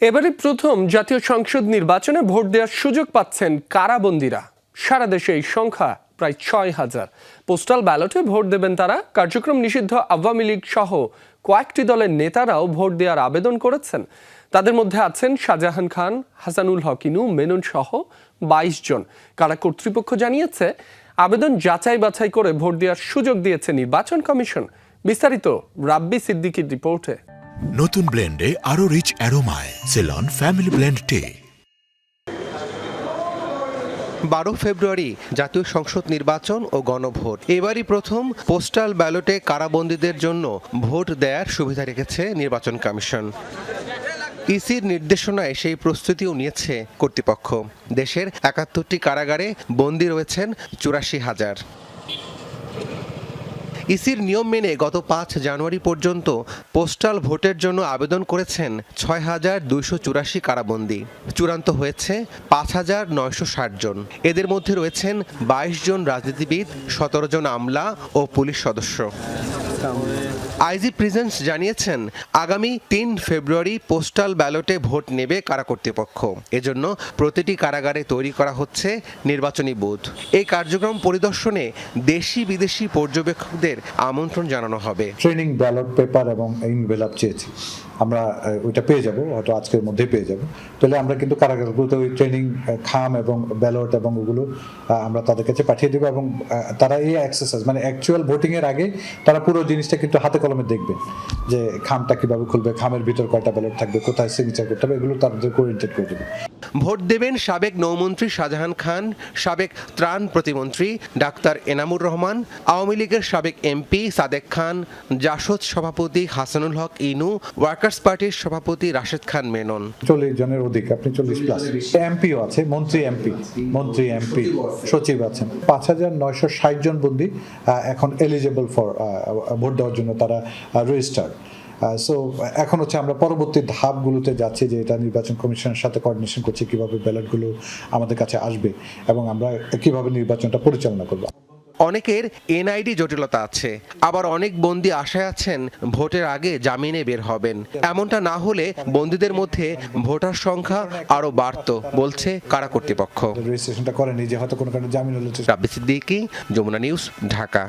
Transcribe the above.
এবারে প্রথম জাতীয় সংসদ নির্বাচনে ভোট দেওয়ার সুযোগ পাচ্ছেন কারাবন্দীরা। সারা দেশে এই সংখ্যা প্রায় ৬,০০০। পোস্টাল ব্যালটে ভোট দেবেন তারা। কার্যক্রম নিষিদ্ধ আওয়ামী লীগ সহ কয়েকটি দলের নেতারাও ভোট দেওয়ার আবেদন করেছেন। তাদের মধ্যে আছেন শাহজাহান খান, হাসানুল হক ইনু, মেনন সহ ২২ জন। কারা কর্তৃপক্ষ জানিয়েছে, আবেদন যাচাই বাছাই করে ভোট দেওয়ার সুযোগ দিয়েছে নির্বাচন কমিশন। বিস্তারিত রাব্বি সিদ্দিকীর রিপোর্টে। নতুন ব্লেন্ডে আরো রিচ অ্যারোমায় সেলন ফ্যামিলি ব্লেন্ড টে। ১২ ফেব্রুয়ারি জাতীয় সংসদ নির্বাচন ও গণভোট। এবারই প্রথম পোস্টাল ব্যালটে কারাবন্দীদের জন্য ভোট দেওয়ার সুবিধা রেখেছে নির্বাচন কমিশন। ইসির নির্দেশনায় সেই প্রস্তুতিও নিয়েছে কর্তৃপক্ষ। দেশের ৭১টি কারাগারে বন্দী রয়েছেন ৮৪,০০০। ইসির নিয়ম মেনে গত ৫ জানুয়ারি পর্যন্ত পোস্টাল ভোটের জন্য আবেদন করেছেন ৬,২৮৪ কারাবন্দী। চূড়ান্ত হয়েছে ৫,৯৬০ জন। এদের মধ্যে রয়েছেন ২২ জন রাজনীতিবিদ, ১৭ জন আমলা ও পুলিশ সদস্য। আইজি প্রিজেন্স জানিয়েছেন, আগামী ৩ ফেব্রুয়ারি পোস্টাল ব্যালটে ভোট নেবে কারা কর্তৃপক্ষ। এজন্য প্রতিটি কারাগারে তৈরি করা হচ্ছে নির্বাচনী বুথ। এই কার্যক্রম পরিদর্শনে দেশি বিদেশি পর্যবেক্ষকদের আমন্ত্রণ জানানো হবে। ট্রেনিং ব্যালট পেপার এবং এনভেলপ চেয়েছি, আমরা ওইটা পেয়ে যাব, হয়তো আজকের মধ্যে পেয়ে যাব। তাহলে আমরা কিন্তু কারাগারগুলোতে ওই ট্রেনিং খাম এবং ব্যালট এবং ওগুলো আমরা তাদের কাছে পাঠিয়ে দেবো এবং তারা এই এক্সারসাইজ মানে অ্যাকচুয়াল ভোটিং এর আগে তারা পুরো জিনিসটা কিন্তু হাতে কলমে দেখবে, যে খামটা কিভাবে খুলবে, খামের ভিতর কয়টা ব্যালট থাকবে, কোথায় সিগনেচার করতে হবে, এগুলো তাদের কোঅর্ডিনেট করে দেবে। ভোট দেবেন সাবেক নৌমন্ত্রী শাহজাহান খান, সাবেক ত্রাণ প্রতিমন্ত্রী ডাক্তার এনামুর রহমান, আওয়ামী লীগের সাবেক এমপি সাদেক খান, জাসদ সভাপতি হাসানুল হক ইনু, ওয়ার্কার্স পার্টির সভাপতি রাশেদ খান মেনন। ৪০ জনের অধিক, আপনি ৪০ প্লাস। এমপিও আছে, মন্ত্রী এমপি সচিব আছেন। ৫,৯৬০ জন বন্দী এখন এলিজিবল ফর ভোট দেওয়ার জন্য তারা রেজিস্টার্ড। সো এখন হচ্ছে আমরা পরবর্তী ধাপগুলোতে যাচ্ছি, যে এটা নির্বাচন কমিশনের সাথে কোঅর্ডিনেশন করছি কিভাবে ব্যালটগুলো আমাদের কাছে আসবে এবং আমরা কিভাবে নির্বাচনটা পরিচালনা করব। অনেকের এনআইডি জটিলতা আছে, আবার অনেক বন্দী আশায় আছেন ভোটের আগে জামিনে বের হবেন। এমনটা না হলে বন্দীদের মধ্যে ভোটার সংখ্যা আরো বাড়তো বলছে কারা কর্তৃপক্ষ। রেজিস্ট্রেশনটা করেনি, যে হয়তো কোনো কারণে জামিন হলে। রাব্বি সিদ্দিকী, যমুনা নিউজ, ঢাকা।